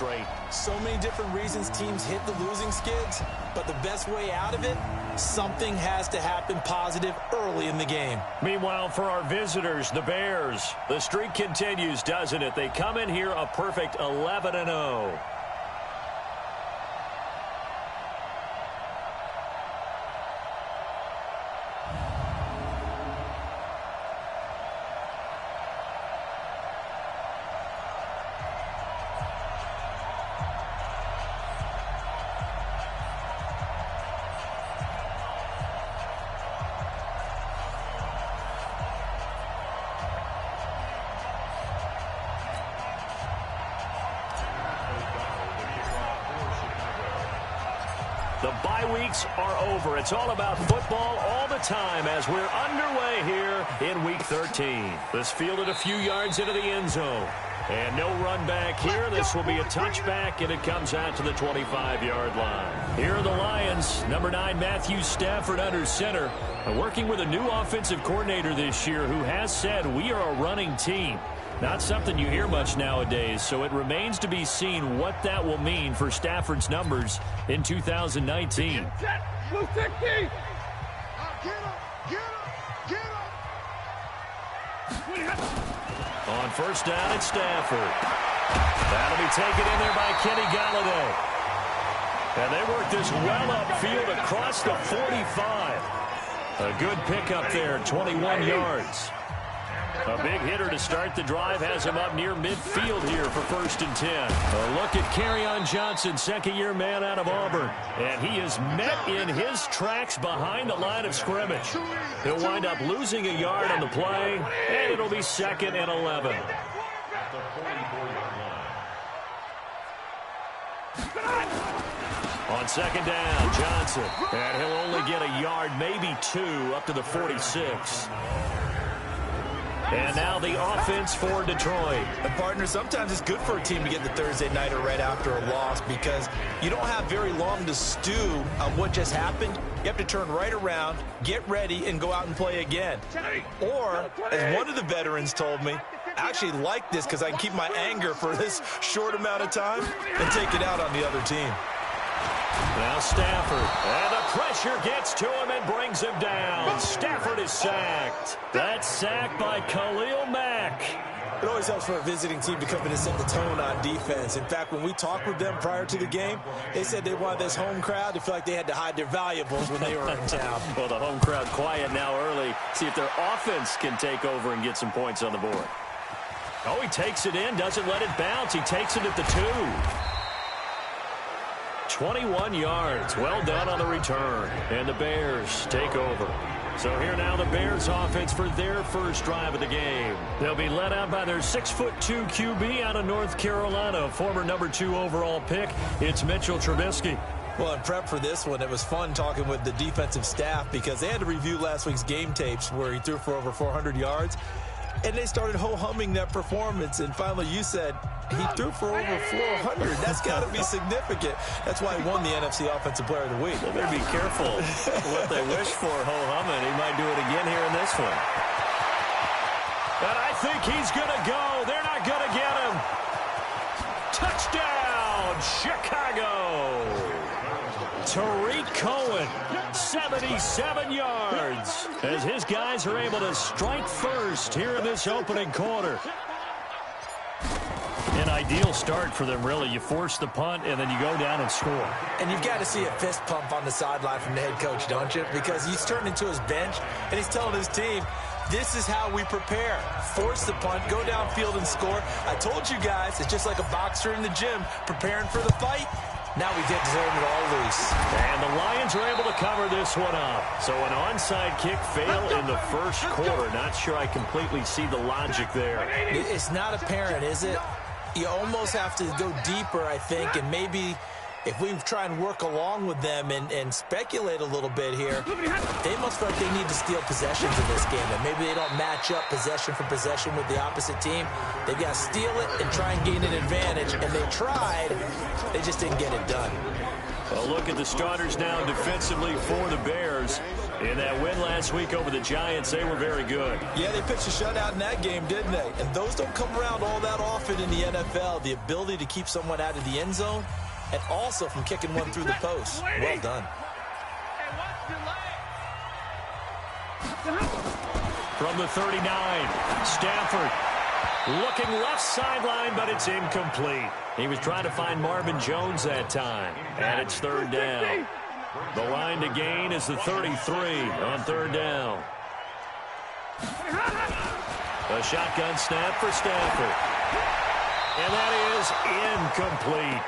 straight. So many different reasons teams hit the losing skids, but the best way out of it, something has to happen positive early in the game. Meanwhile, for our visitors, the Bears, the streak continues, doesn't it? They come in here a perfect 11-0. The bye weeks are over. It's all about football all the time as we're underway here in Week 13. This fielded a few yards into the end zone. And no run back here. This will be a touchback, and it comes out to the 25-yard line. Here are the Lions. Number 9, Matthew Stafford under center. Working with a new offensive coordinator this year who has said we are a running team. Not something you hear much nowadays, so it remains to be seen what that will mean for Stafford's numbers in 2019. On first down, it's Stafford. That'll be taken in there by Kenny Galladay. And they work this well upfield across the 45. A good pickup there, 21 yards. A big hitter to start the drive has him up near midfield here for 1st and 10. A look at Kerryon Johnson, second-year man out of Auburn. And he is met in his tracks behind the line of scrimmage. He'll wind up losing a yard on the play, and it'll be 2nd and 11. On 2nd down, Johnson. And he'll only get a yard, maybe 2, up to the 46. And now the offense for Detroit. And partner, sometimes it's good for a team to get the Thursday nighter right after a loss because you don't have very long to stew on what just happened. You have to turn right around, get ready, and go out and play again. Or, as one of the veterans told me, I actually like this because I can keep my anger for this short amount of time and take it out on the other team. Now Stafford, and the pressure gets to him and brings him down. Stafford is sacked. That's sacked by Khalil Mack. It always helps for a visiting team to come in and set the tone on defense. In fact, when we talked with them prior to the game, they said they wanted this home crowd to feel like they had to hide their valuables when they were in town. Well, the home crowd quiet now early. See if their offense can take over and get some points on the board. Oh, he takes it in, doesn't let it bounce. He takes it at the 2. 21 yards. Well done on the return. And the Bears take over. So here now the Bears offense for their first drive of the game. They'll be led out by their 6'2" QB out of North Carolina, former number 2 overall pick. It's Mitchell Trubisky. Well, in prep for this one, it was fun talking with the defensive staff because they had to review last week's game tapes where he threw for over 400 yards. And they started ho-humming that performance. And finally, you said he threw for over 400. That's got to be significant. That's why he won the NFC Offensive Player of the Week. Well, better be careful what they wish for ho-humming. He might do it again here in this one. And I think he's going to go. They're not going to get him. Touchdown, Chicago. Tariq Cohen, 77 yards, as his guys are able to strike first here in this opening quarter. An ideal start for them, really. You force the punt, and then you go down and score. And you've got to see a fist pump on the sideline from the head coach, don't you? Because he's turned into his bench, and he's telling his team, this is how we prepare. Force the punt, go downfield and score. I told you guys, it's just like a boxer in the gym preparing for the fight. Now we get turn it all loose. And the Lions are able to cover this one up. So an onside kick fail in the first quarter. Not sure I completely see the logic there. It's not apparent, is it? You almost have to go deeper, I think, and maybe if we try and work along with them and speculate a little bit here, they must feel like they need to steal possessions in this game. And maybe they don't match up possession for possession with the opposite team. They've got to steal it and try and gain an advantage. And they tried. They just didn't get it done. Well, look at the starters now defensively for the Bears. In that win last week over the Giants, they were very good. Yeah, they pitched a shutout in that game, didn't they? And those don't come around all that often in the NFL. The ability to keep someone out of the end zone and also from kicking one through the post. Well done. From the 39, Stafford looking left sideline, but it's incomplete. He was trying to find Marvin Jones that time, and it's third down. The line to gain is the 33 on third down. A shotgun snap for Stafford. And that is incomplete.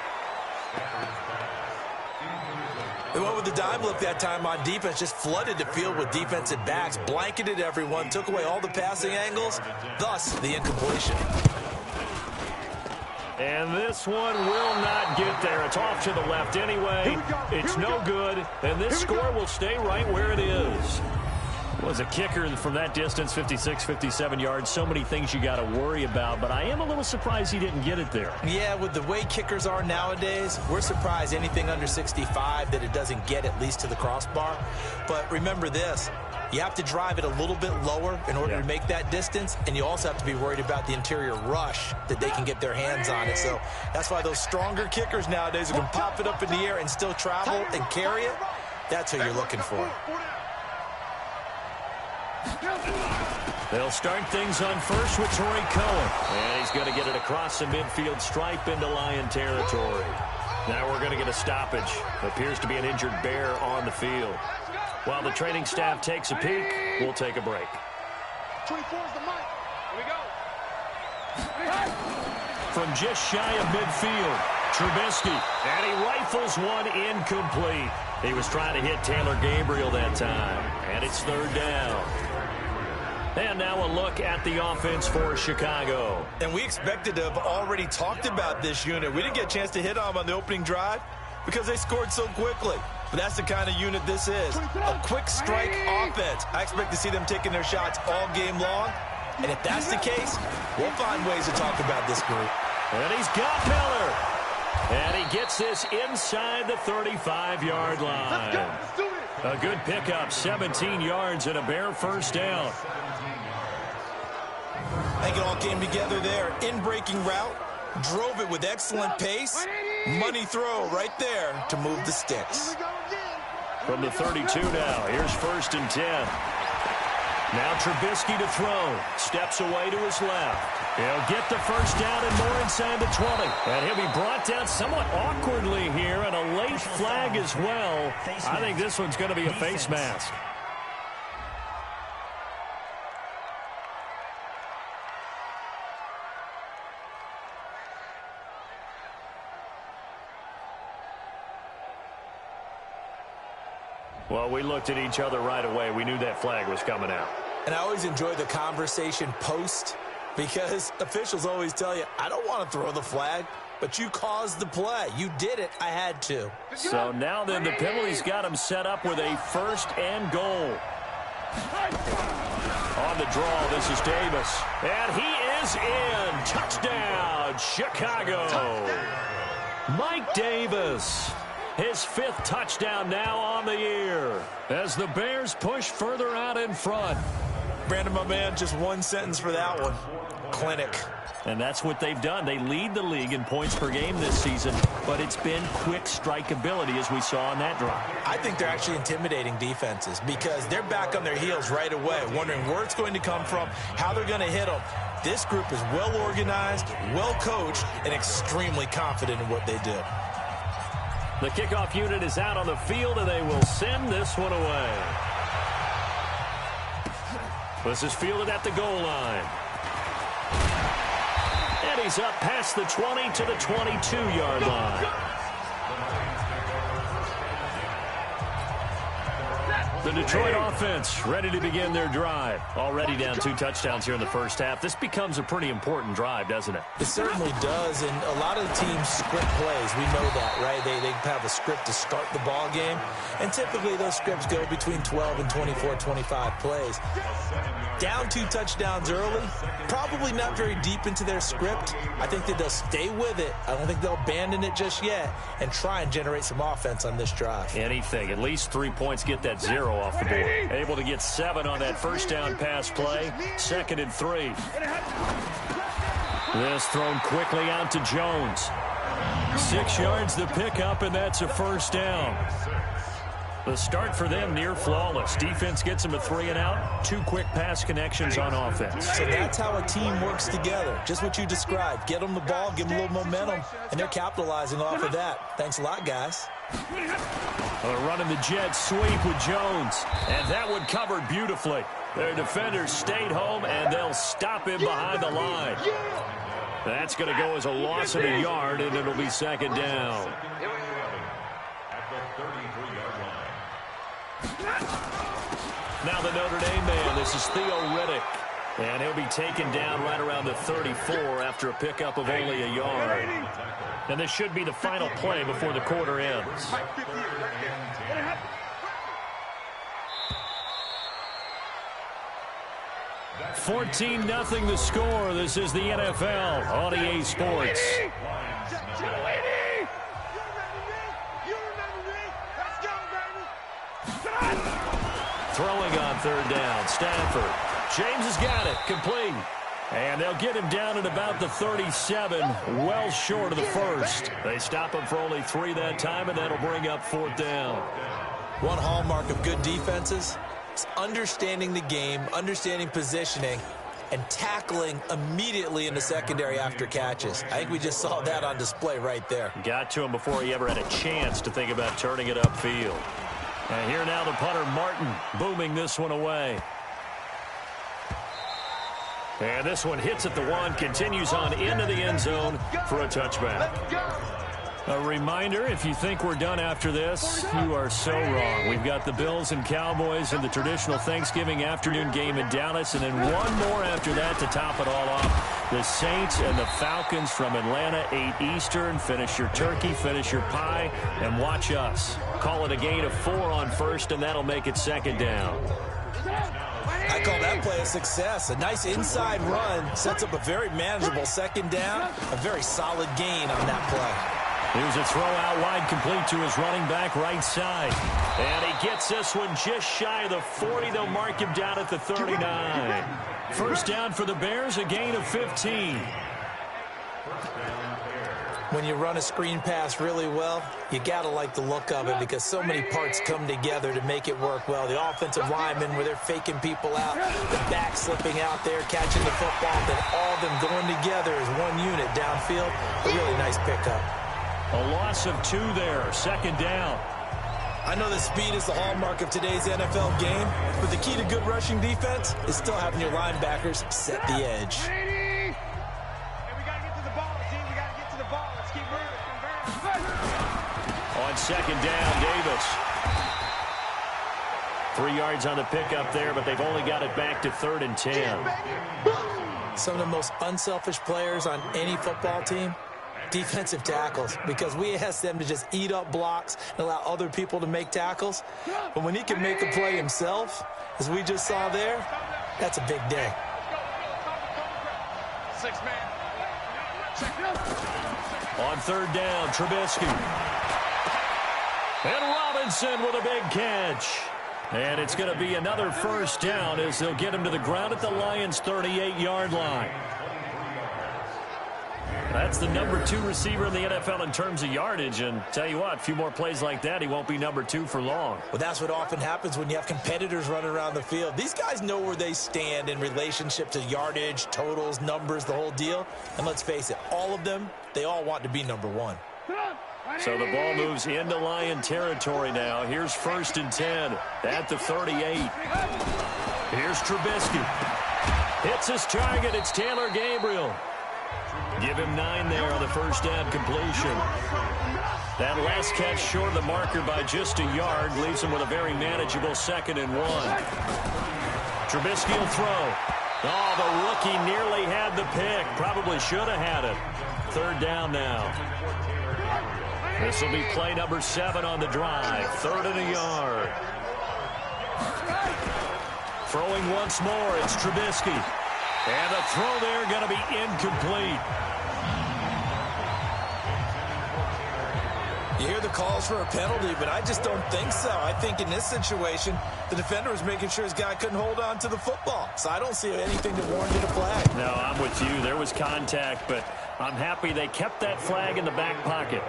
They went with the dime look that time on defense, just flooded the field with defensive backs, blanketed everyone, took away all the passing angles, thus the incompletion. And this one will not get there. It's off to the left anyway. It's no good, and this score will stay right where it is. Was a kicker from that distance, 56, 57 yards. So many things you got to worry about, but I am a little surprised he didn't get it there. Yeah, with the way kickers are nowadays, we're surprised anything under 65 that it doesn't get at least to the crossbar. But remember this, you have to drive it a little bit lower in order to make that distance, and you also have to be worried about the interior rush that they can get their hands on it. So that's why those stronger kickers nowadays who can pop it up in the air and still travel and carry it, that's who you're looking for. They'll start things on first with Torrey Cohen. And he's going to get it across the midfield stripe into Lion territory. Now we're going to get a stoppage. Appears to be an injured Bear on the field. While the training staff takes a peek, we'll take a break. 24 is the mic. Here we go. From just shy of midfield, Trubisky. And he rifles one incomplete. He was trying to hit Taylor Gabriel that time. And it's third down. And now a look at the offense for Chicago. And we expected to have already talked about this unit. We didn't get a chance to hit on the opening drive because they scored so quickly. But that's the kind of unit this is. A quick strike offense. I expect to see them taking their shots all game long. And if that's the case, we'll find ways to talk about this group. And he's got Miller. And he gets this inside the 35-yard line. A good pickup, 17 yards and a Bear first down. I think it all came together there. In-breaking route, drove it with excellent pace. Money throw right there to move the sticks. From the 32 now, here's first and 10. Now Trubisky to throw. Steps away to his left. He'll get the first down and more inside the 20. And he'll be brought down somewhat awkwardly here, and a late flag as well. I think this one's going to be a face mask. Well, we looked at each other right away. We knew that flag was coming out. And I always enjoy the conversation post because officials always tell you, I don't want to throw the flag, but you caused the play. You did it. I had to. So now then the penalty's got him set up with a first and goal. On the draw, this is Davis. And he is in. Touchdown, Chicago. Mike Davis. His fifth touchdown now on the year as the Bears push further out in front. Brandon, my man, just one sentence for that one. Clinic. And that's what they've done. They lead the league in points per game this season, but it's been quick strike ability as we saw on that drive. I think they're actually intimidating defenses because they're back on their heels right away, wondering where it's going to come from, how they're going to hit them. This group is well organized, well coached, and extremely confident in what they do. The kickoff unit is out on the field, and they will send this one away. This is fielded at the goal line. And he's up past the 20 to the 22-yard line. The Detroit offense ready to begin their drive. Already down 2 touchdowns here in the first half. This becomes a pretty important drive, doesn't it? It certainly does, and a lot of the teams script plays. We know that, right? They have a script to start the ball game, and typically those scripts go between 12 and 24, 25 plays. Down 2 touchdowns early, probably not very deep into their script. I think that they'll stay with it. I don't think they'll abandon it just yet and try and generate some offense on this drive. Anything. At least 3 points, get that 0 throw off the board. Able to get 7 on that first down pass play. 2nd and 3. This thrown quickly out to Jones. 6 yards the pickup, and that's a first down. The start for them near flawless. Defense gets them a 3 and out. 2 quick pass connections on offense. So that's how a team works together. Just what you described. Get them the ball, give them a little momentum, and they're capitalizing off of that. Thanks a lot, guys. Running the jet sweep with Jones. And that one covered beautifully. Their defenders stayed home, and they'll stop him behind the line. That's going to go as a loss of a yard, and it'll be 2nd down. Now the Notre Dame man, this is Theo Riddick. And he'll be taken down right around the 34 after a pickup of only a yard. And this should be the final play before the quarter ends. $14-0 the score. This is the NFL on EA Sports. Throwing on 3rd down, Stafford. James has got it, complete. And they'll get him down at about the 37, well short of the first. They stop him for only 3 that time, and that'll bring up 4th down. One hallmark of good defenses is understanding the game, understanding positioning, and tackling immediately in the secondary after catches. I think we just saw that on display right there. Got to him before he ever had a chance to think about turning it upfield. And here now the punter, Martin, booming this one away. And this one hits at the 1, continues on into the end zone for a touchback. A reminder, if you think we're done after this, you are so wrong. We've got the Bills and Cowboys in the traditional Thanksgiving afternoon game in Dallas, and then one more after that to top it all off. The Saints and the Falcons from Atlanta, 8 Eastern. Finish your turkey, finish your pie, and watch us. Call it a gain of 4 on first, and that'll make it 2nd down. I call that play a success. A nice inside run sets up a very manageable 2nd down. A very solid gain on that play. Here's a throw out wide, complete to his running back right side. And he gets this one just shy of the 40. They'll mark him down at the 39. First down for the Bears, a gain of 15. When you run a screen pass really well, you got to like the look of it because so many parts come together to make it work well. The offensive linemen, where they're faking people out, the back slipping out there, catching the football, then all of them going together as one unit downfield. A really nice pickup. A loss of 2 there, 2nd down. I know that speed is the hallmark of today's NFL game, but the key to good rushing defense is still having your linebackers set the edge. On 2nd down, Davis. 3 yards on the pickup there, but they've only got it back to 3rd and 10. Some of the most unselfish players on any football team, defensive tackles, because we ask them to just eat up blocks and allow other people to make tackles. But when he can make a play himself, as we just saw there, that's a big day. 6-man. On 3rd down, Trubisky. And Robinson with a big catch. And it's going to be another first down as they'll get him to the ground at the Lions' 38-yard line. That's the number 2 receiver in the NFL in terms of yardage. And tell you what, a few more plays like that, he won't be number 2 for long. Well, that's what often happens when you have competitors running around the field. These guys know where they stand in relationship to yardage, totals, numbers, the whole deal. And let's face it, all of them, they all want to be number 1. So the ball moves into Lion territory now. Here's 1st and 10 at the 38. Here's Trubisky. Hits his target. It's Taylor Gabriel. Give him 9 there on the first down completion. That last catch short of the marker by just a yard leaves him with a very manageable 2nd and 1. Trubisky will throw. Oh, the rookie nearly had the pick. Probably should have had it. 3rd down now. This will be play number 7 on the drive. 3rd and a yard. Throwing once more, it's Trubisky. And the throw there going to be incomplete. You hear the calls for a penalty, but I just don't think so. I think in this situation, the defender was making sure his guy couldn't hold on to the football. So I don't see anything that warranted a flag. No, I'm with you. There was contact, but I'm happy they kept that flag in the back pocket.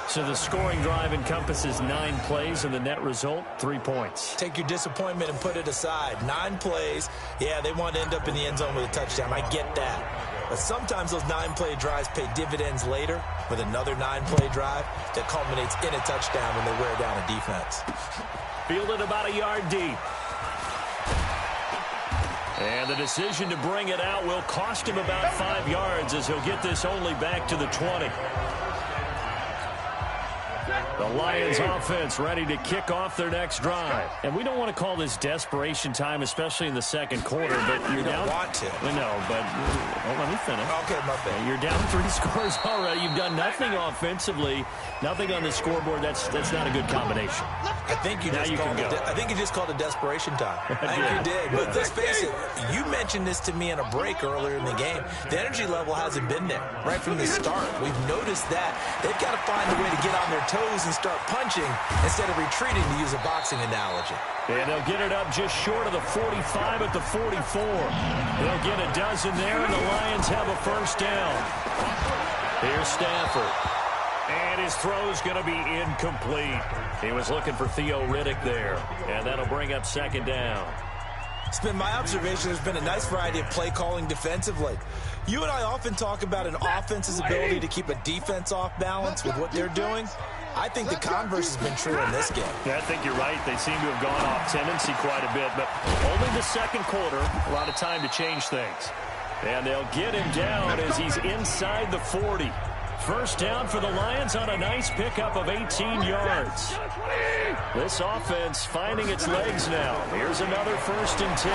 So the scoring drive encompasses 9 plays, and the net result, 3 points. Take your disappointment and put it aside. 9 plays. Yeah, they want to end up in the end zone with a touchdown. I get that. But sometimes those 9-play drives pay dividends later with another 9-play drive that culminates in a touchdown when they wear down a defense. Fielded about a yard deep. And the decision to bring it out will cost him about 5 yards as he'll get this only back to the 20. The Lions offense ready to kick off their next drive. And we don't want to call this desperation time, especially in the second quarter. But you're down. Want to. No, but let me finish. Okay, my bad. You're down 3 scores already. You've done nothing offensively, nothing on the scoreboard. That's not a good combination. I think you just called it desperation time. I think you did. But let's face it, you mentioned this to me in a break earlier in the game. The energy level hasn't been there right from the start. We've noticed that. They've got to find a way to get on their toes and start punching instead of retreating, to use a boxing analogy. And they'll get it up just short of the 45 at the 44. They'll get a dozen there, and the Lions have a first down. Here's Stafford. And his throw's going to be incomplete. He was looking for Theo Riddick there, and that'll bring up second down. It's been my observation there's been a nice variety of play calling defensively. You and I often talk about an offense's ability to keep a defense off balance with what they're doing. I think the converse has been true in this game. Yeah, I think you're right. They seem to have gone off tendency quite a bit, but only the second quarter, a lot of time to change things. And they'll get him down as he's inside the 40. First down for the Lions on a nice pickup of 18 yards. This offense finding its legs now. Here's another 1st and 10.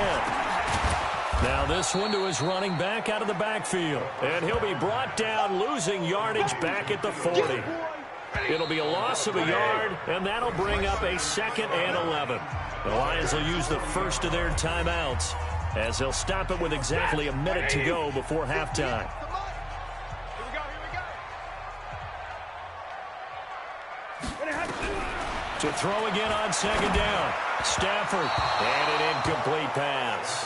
Now this one to his running back out of the backfield. And he'll be brought down, losing yardage back at the 40. It'll be a loss of a yard, and that'll bring up a 2nd and 11. The Lions will use the first of their timeouts as they'll stop it with exactly a minute to go before halftime. To throw again on 2nd down. Stafford, and an incomplete pass.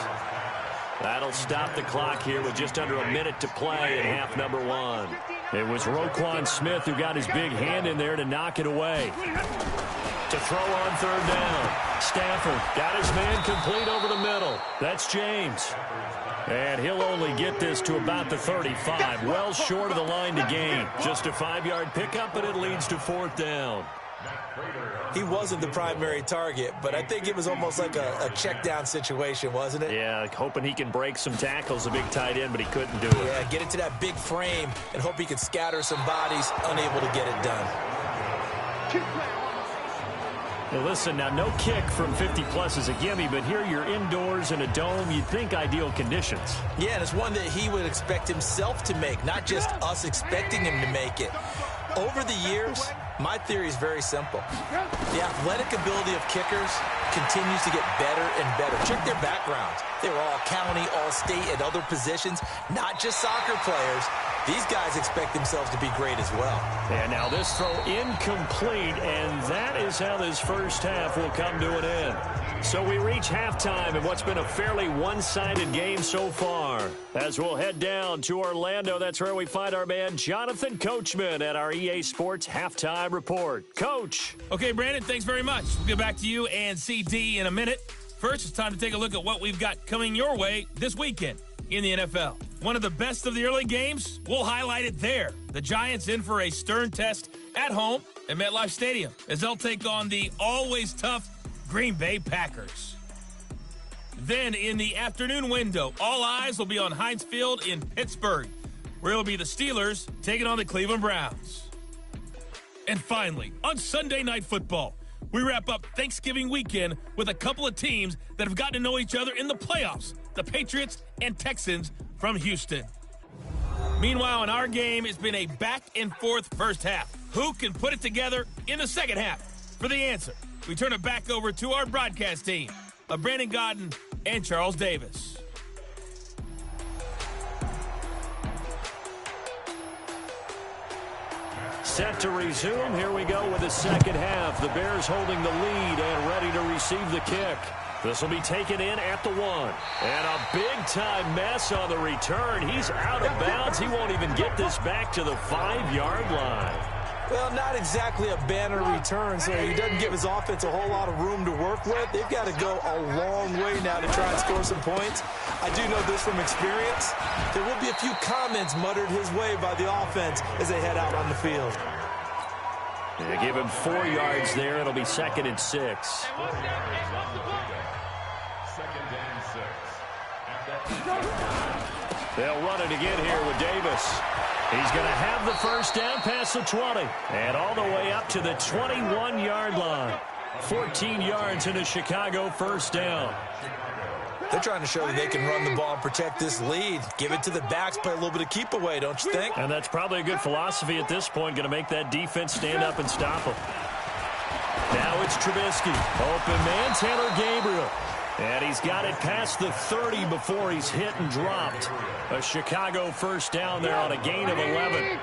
That'll stop the clock here with just under a minute to play in half number 1. It was Roquan Smith who got his big hand in there to knock it away. To throw on 3rd down. Stafford got his man complete over the middle. That's James. And he'll only get this to about the 35. Well short of the line to gain. Just a 5-yard pickup, but it leads to 4th down. He wasn't the primary target, but I think it was almost like a check-down situation, wasn't it? Yeah, hoping he can break some tackles, a big tight end, but he couldn't do it. Yeah, get into that big frame and hope he could scatter some bodies, unable to get it done. Well, listen, now no kick from 50-plus is a gimme, but here you're indoors in a dome. You'd think ideal conditions. Yeah, and it's one that he would expect himself to make, not just us expecting him to make it. Over the years, my theory is very simple. The athletic ability of kickers continues to get better and better. Check their backgrounds. They were all county, all state, at other positions, not just soccer players. These guys expect themselves to be great as well. And now this throw incomplete, and that is how this first half will come to an end. So we reach halftime in what's been a fairly one-sided game so far. As we'll head down to Orlando, that's where we find our man Jonathan Coachman at our EA Sports Halftime Report. Coach. Okay, Brandon, thanks very much. We'll get back to you and CD in a minute. First, it's time to take a look at what we've got coming your way this weekend in the NFL. One of the best of the early games, we'll highlight it there. The Giants in for a stern test at home at MetLife Stadium as they'll take on the always tough Green Bay Packers. Then in the afternoon window, all eyes will be on Heinz Field in Pittsburgh, where it'll be the Steelers taking on the Cleveland Browns. And finally, on Sunday Night Football, we wrap up Thanksgiving weekend with a couple of teams that have gotten to know each other in the playoffs, the Patriots and Texans from Houston. Meanwhile, in our game, it's been a back-and-forth first half. Who can put it together in the second half? For the answer, we turn it back over to our broadcast team of Brandon Godden and Charles Davis. set to resume. Here we go with the second half. The Bears holding the lead and ready to receive the kick. This will be taken in at the 1. And a big-time mess on the return. He's out of bounds. He won't even get this back to the 5-yard line. Well, not exactly a banner return, so he doesn't give his offense a whole lot of room to work with. They've got to go a long way now to try and score some points. I do know this from experience. There will be a few comments muttered his way by the offense as they head out on the field. They give him 4 yards there. It'll be 2nd and 6. They'll run it again here with Davis. He's going to have the first down past the 20 and all the way up to the 21-yard line. 14 yards in a Chicago first down. They're trying to show that they can run the ball and protect this lead. Give it to the backs, play a little bit of keep away, don't you think? And that's probably a good philosophy at this point, going to make that defense stand up and stop them. Now it's Trubisky. Open man, Taylor Gabriel. And he's got it past the 30 before he's hit and dropped. A Chicago first down there on a gain of 11.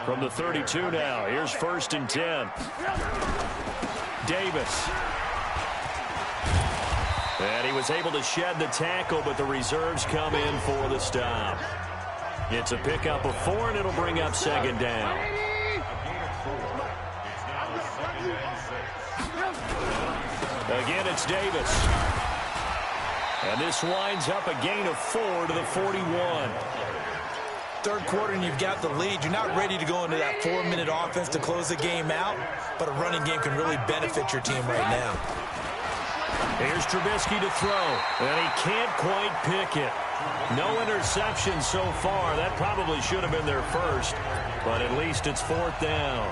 From the 32 now. Here's 1st and 10. Davis. And he was able to shed the tackle, but the reserves come in for the stop. It's a pickup of 4, and it'll bring up 2nd down. Again, it's Davis. And this winds up a gain of 4 to the 41. Third quarter and you've got the lead. You're not ready to go into that 4-minute offense to close the game out, but a running game can really benefit your team right now. Here's Trubisky to throw, and he can't quite pick it. No interception so far. That probably should have been their first, but at least it's 4th down.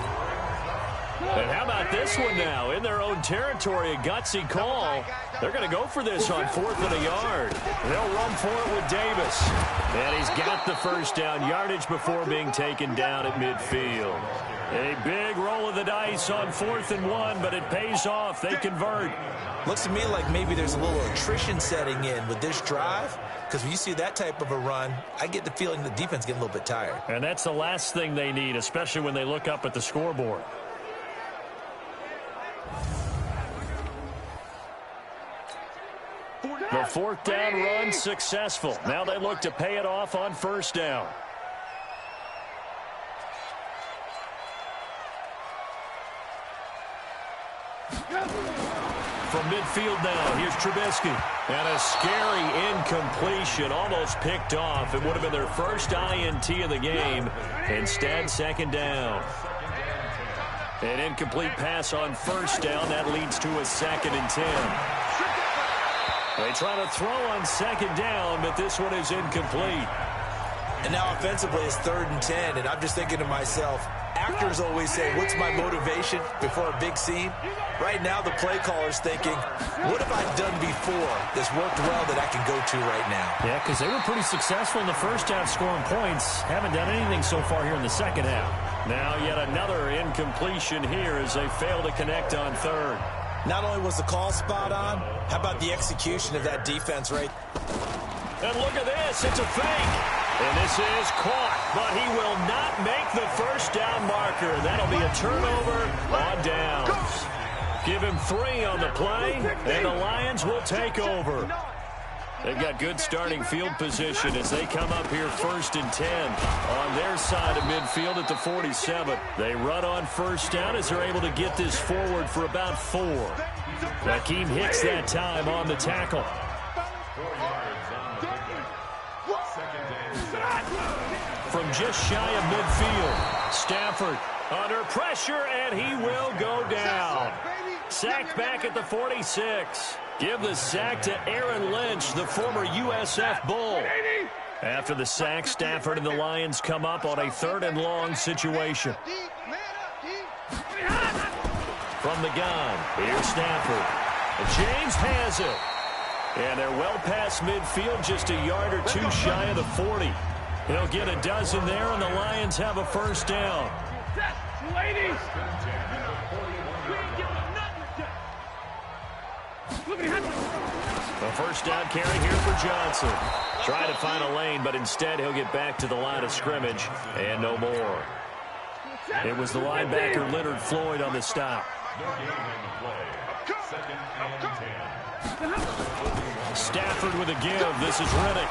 And how about this one now? In their own territory, a gutsy call. They're going to go for this on 4th and a yard. They'll run for it with Davis. And he's got the first down yardage before being taken down at midfield. A big roll of the dice on 4th and 1, but it pays off. They convert. Looks to me like maybe there's a little attrition setting in with this drive, because when you see that type of a run, I get the feeling the defense getting a little bit tired. And that's the last thing they need, especially when they look up at the scoreboard. The 4th down run successful. Now they look to pay it off on 1st down. From midfield now, here's Trubisky. And a scary incompletion, almost picked off. It would have been their first INT of the game. Instead, 2nd down. An incomplete pass on 1st down. That leads to a 2nd and 10. They try to throw on 2nd down, but this one is incomplete. And now offensively it's 3rd and 10, and I'm just thinking to myself, actors always say, what's my motivation before a big scene? Right now the play caller's thinking, what have I done before that's worked well that I can go to right now? Yeah, because they were pretty successful in the first half scoring points. Haven't done anything so far here in the second half. Now yet another incompletion here as they fail to connect on 3rd. Not only was the call spot on, how about the execution of that defense, right? And look at this, it's a fake. And this is caught, but he will not make the first down marker. That'll be a turnover on downs. Give him 3 on the play, and the Lions will take over. They've got good starting field position as they come up here 1st and 10 on their side of midfield at the 47. They run on 1st down as they're able to get this forward for about 4. Hakeem Hicks that time on the tackle. From just shy of midfield, Stafford under pressure, and he will go down. Sacked back at the 46. Give the sack to Aaron Lynch, the former USF Bull. After the sack, Stafford and the Lions come up on a 3rd and long situation. From the gun, here's Stafford. James has it. And they're well past midfield, just a yard or 2 shy of the 40. He'll get a dozen there, and the Lions have a first down. Ladies. A first down carry here for Johnson. Trying to find a lane, but instead he'll get back to the line of scrimmage and no more. It was the linebacker Leonard Floyd on the stop. Stafford with a give. This is Riddick.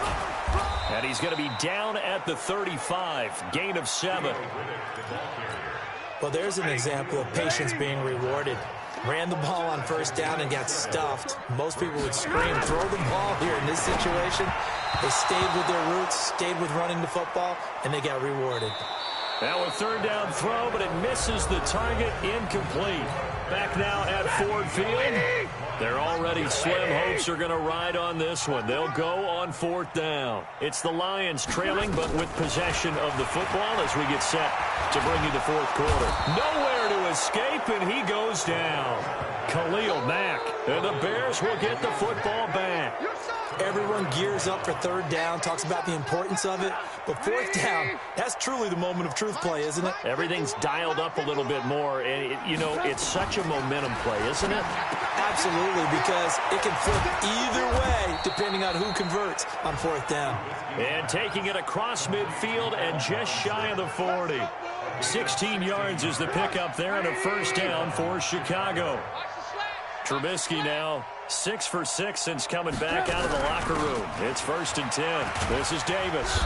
And he's going to be down at the 35. Gain of 7. Well, there's an example of patience being rewarded. Ran the ball on first down and got stuffed. Most people would scream, throw the ball here in this situation. They stayed with their roots, stayed with running the football, and they got rewarded. Now a third down throw, but it misses the target. Incomplete. Back now at Ford Field. They're already slim hopes are going to ride on this one. They'll go on 4th down. It's the Lions trailing, but with possession of the football as we get set to bring you the 4th quarter. Nowhere to escape, and he goes down. Khalil Mack, and the Bears will get the football back. Everyone gears up for 3rd down, talks about the importance of it. But 4th down, that's truly the moment of truth play, isn't it? Everything's dialed up a little bit more. And, it's such a momentum play, isn't it? Absolutely, because it can flip either way depending on who converts on 4th down. And taking it across midfield and just shy of the 40. 16 yards is the pickup there and a 1st down for Chicago. Trubisky now 6 for 6 since coming back out of the locker room. It's 1st and 10. This is Davis.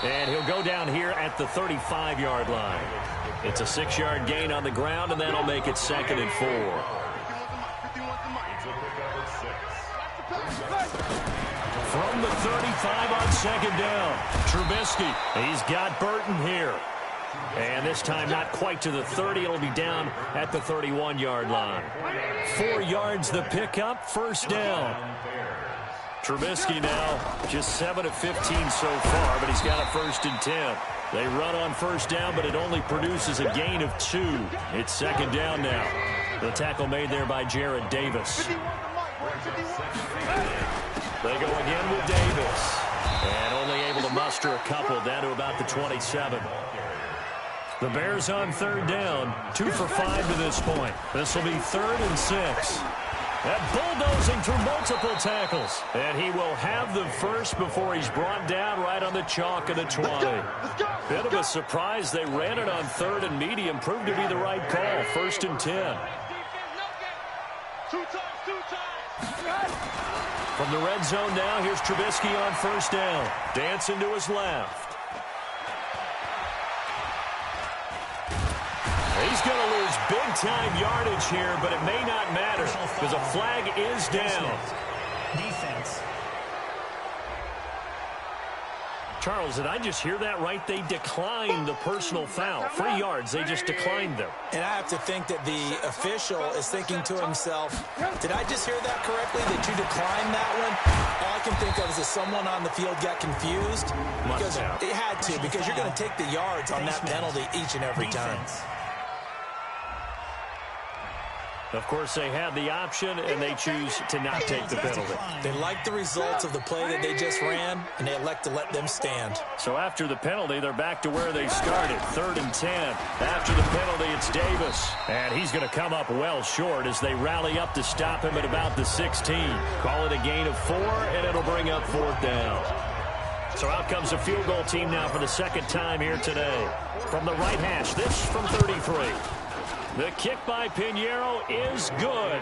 And he'll go down here at the 35-yard line. It's a 6-yard gain on the ground, and that'll make it 2nd and 4. From the 35 on 2nd down, Trubisky. He's got Burton here. And this time not quite to the 30. It'll be down at the 31-yard line. 4 yards the pickup, 1st down. Trubisky now just 7 of 15 so far, but he's got a 1st and 10. They run on 1st down, but it only produces a gain of 2. It's 2nd down now. The tackle made there by Jared Davis. They go again with Davis. And only able to muster a couple down to about the 27. The Bears on 3rd down, 2 for 5 to this point. This will be 3rd and 6. And bulldozing through multiple tackles. And he will have the first before he's brought down right on the chalk of the 20. Bit of a surprise. They ran it on 3rd and medium. Proved to be the right call. 1st and 10. From the red zone now, here's Trubisky on 1st down. Dancing to his left. He's going to lose big-time yardage here, but it may not matter because a flag is down. Defense. Charles, did I just hear that right? They declined the personal foul. 3 yards, they just declined them. And I have to think that the official is thinking to himself, did I just hear that correctly, that you declined that one? All I can think of is that someone on the field got confused. Because it had to, because you're going to take the yards on that penalty each and every time. Of course, they had the option, and they choose to not take the penalty. They like the results of the play that they just ran, and they elect to let them stand. So after the penalty, they're back to where they started, 3rd and 10. After the penalty, it's Davis. And he's going to come up well short as they rally up to stop him at about the 16. Call it a gain of 4, and it'll bring up 4th down. So out comes the field goal team now for the 2nd time here today. From the right hash, this from 33. The kick by Pinheiro is good.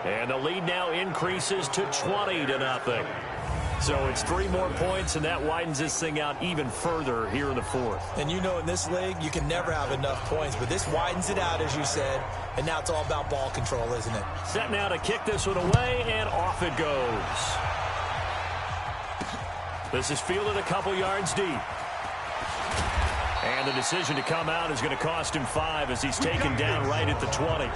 And the lead now increases to 20-0. So it's 3 more points, and that widens this thing out even further here in the 4th. And you know in this league, you can never have enough points, but this widens it out, as you said, and now it's all about ball control, isn't it? Set now to kick this one away, and off it goes. This is fielded a couple yards deep. And the decision to come out is going to cost him 5 as he's taken down right at the 20.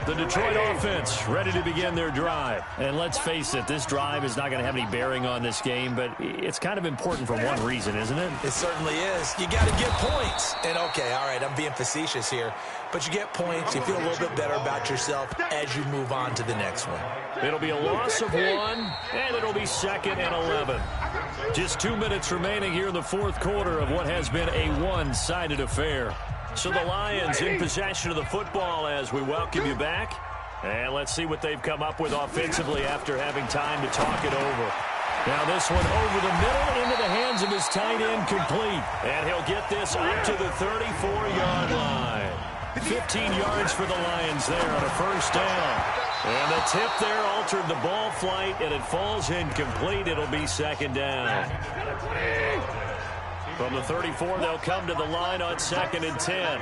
The Detroit offense ready to begin their drive. And let's face it, this drive is not going to have any bearing on this game, but it's kind of important for one reason, isn't it? It certainly is. You got to get points. And okay, all right, I'm being facetious here, but you get points, you feel a little bit better about yourself as you move on to the next one. It'll be a loss of 1, and it'll be 2nd and 11. Just 2 minutes remaining here in the 4th quarter of what has been a one-sided affair. So the Lions in possession of the football as we welcome you back. And let's see what they've come up with offensively after having time to talk it over. Now this one over the middle into the hands of his tight end, complete. And he'll get this up to the 34-yard line. 15 yards for the Lions there on a first down. And the tip there altered the ball flight, and it falls incomplete. It'll be second down. From the 34, they'll come to the line on 2nd and 10.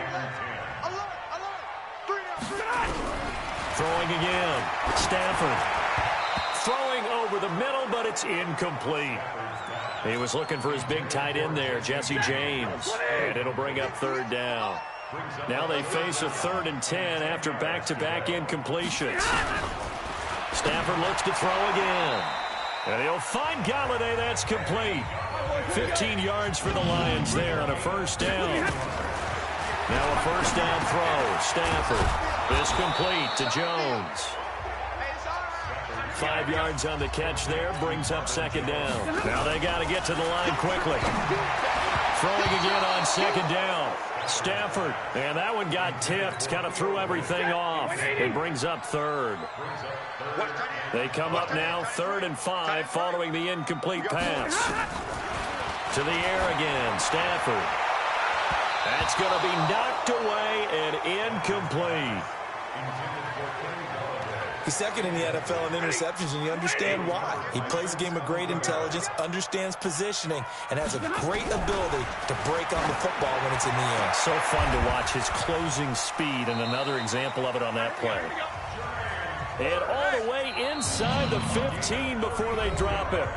Throwing again. Stafford. Throwing over the middle, but it's incomplete. He was looking for his big tight end there, Jesse James. And it'll bring up 3rd down. Now they face a 3rd and 10 after back-to-back incompletions. Stafford looks to throw again. And he'll find Galladay. That's complete. 15 yards for the Lions there on a first down. Now a first down throw. Stafford is complete to Jones. 5 yards on the catch there, brings up 2nd down. Now they got to get to the line quickly. Throwing again on 2nd down. Stafford, and that one got tipped, kind of threw everything off. It brings up 3rd. They come up now 3rd and 5 following the incomplete pass. To the air again, Stafford. That's going to be knocked away and incomplete. He's second in the NFL in interceptions, and you understand why. He plays a game of great intelligence, understands positioning, and has a great ability to break on the football when it's in the air. So fun to watch his closing speed, and another example of it on that play. And all the way inside the 15 before they drop it.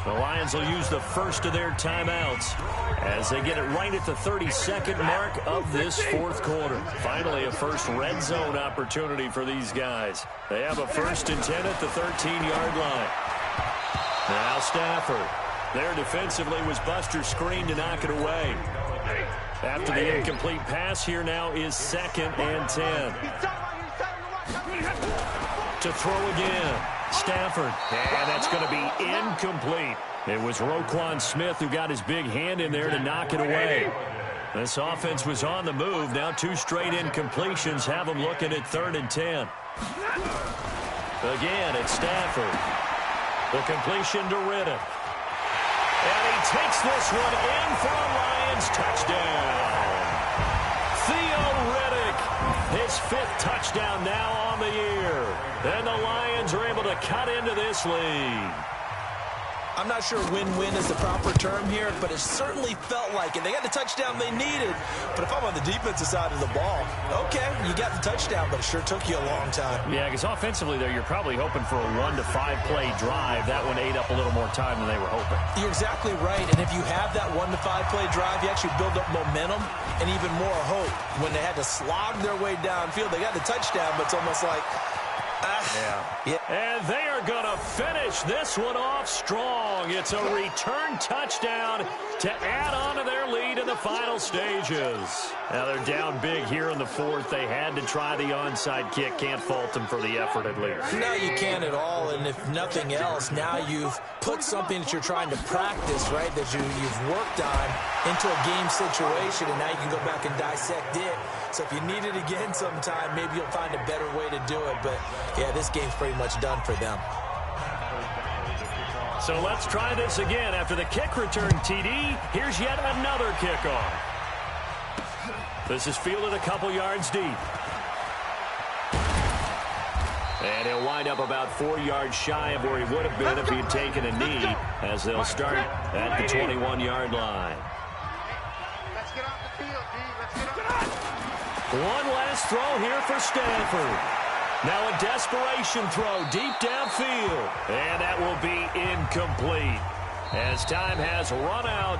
The Lions will use the first of their timeouts as they get it right at the 32nd mark of this 4th quarter. Finally, a first red zone opportunity for these guys. They have a 1st and 10 at the 13-yard line. Now Stafford. There defensively was Buster screen to knock it away. After the incomplete pass, here now is 2nd and 10. To throw again. Stafford, and that's going to be incomplete. It was Roquan Smith who got his big hand in there to knock it away. This offense was on the move. Now 2 straight incompletions have them looking at 3rd and 10. Again, it's Stafford. The completion to Riddick. And he takes this one in for a Lions touchdown. Theo Riddick, his 5th touchdown now on the year. And the Lions are able to cut into this lead. I'm not sure win-win is the proper term here, but it certainly felt like it. They got the touchdown they needed, but if I'm on the defensive side of the ball, okay, you got the touchdown, but it sure took you a long time. Yeah, because offensively there, you're probably hoping for a 1 to 5 play drive. That one ate up a little more time than they were hoping. You're exactly right, and if you have that 1 to 5 play drive, you actually build up momentum and even more hope. When they had to slog their way downfield, they got the touchdown, but it's almost like, yeah. And they are going to finish this one off strong. It's a return touchdown to add on to their lead in the final stages. Now they're down big here in the 4th. They had to try the onside kick. Can't fault them for the effort at least. No, you can't at all. And if nothing else, now you've put something that you're trying to practice, right, that you've worked on into a game situation, and now you can go back and dissect it. So if you need it again sometime, maybe you'll find a better way to do it. But, yeah, this game's pretty much done for them. So let's try this again. After the kick return, TD, here's yet another kickoff. This is fielded a couple yards deep. And he'll wind up about 4 yards shy of where he would have been if he had taken a knee, as they'll start at the 21-yard line. Let's get off the field, D. Let's get off. One last throw here for Stanford. Now a desperation throw deep downfield. And that will be incomplete, as time has run out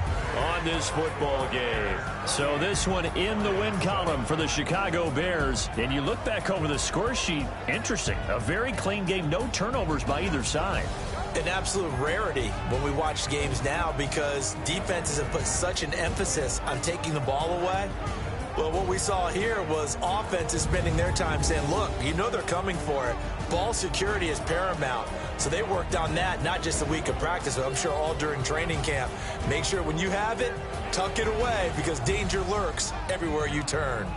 on this football game. So this one in the win column for the Chicago Bears. And you look back over the score sheet, interesting. A very clean game, no turnovers by either side. An absolute rarity when we watch games now, because defenses have put such an emphasis on taking the ball away. Well, what we saw here was offenses spending their time saying, look, you know they're coming for it. Ball security is paramount. So they worked on that, not just a week of practice, but I'm sure all during training camp. Make sure when you have it, tuck it away, because danger lurks everywhere you turn.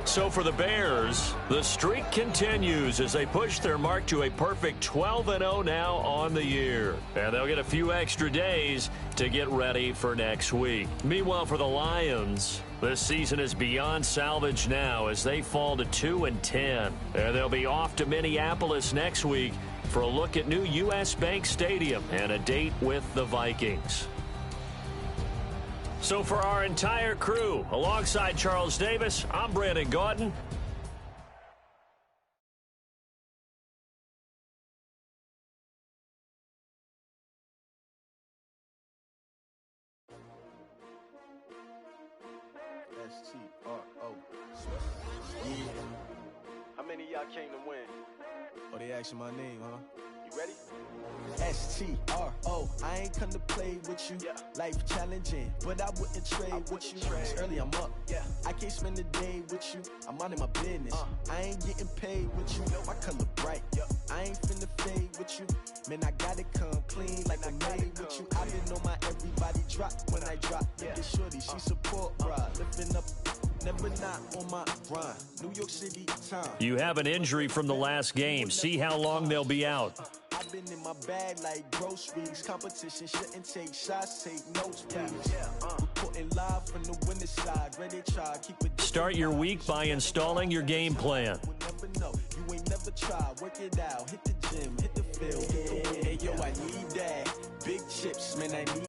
So for the Bears, the streak continues as they push their mark to a perfect 12-0 now on the year. And they'll get a few extra days to get ready for next week. Meanwhile, for the Lions, this season is beyond salvage now as they fall to 2-10. And they'll be off to Minneapolis next week for a look at new U.S. Bank Stadium and a date with the Vikings. So for our entire crew, alongside Charles Davis, I'm Brandon Gaudin. S-T-R-O. Yeah. How many of y'all came to win? Oh, they asking my name, huh? You ready? S-T-R-O. I ain't come to play with you. Yeah. Life challenging, but I wouldn't trade with you. It's early, I'm up. Yeah. I can't spend the day with you. I'm out of my business. I ain't getting paid with you. My color bright. I ain't finna fade with you. Man, I gotta come clean like I made with you. I didn't know my everybody drop when I drop. Look at shorty, she support ride. Lifting up, never not on my grind. New York City time. You have an injury from the last game. See how long they'll be out. I've been in my bag like groceries. Competition shouldn't take shots, take notes, please. Reporting live from the winning side. Ready to try, keep it. Start your week by installing your game plan. We'll never know. You ain't never tried. Work it out. Hit the gym, hit the field. Hey, yo, I need that. Big chips, man, I need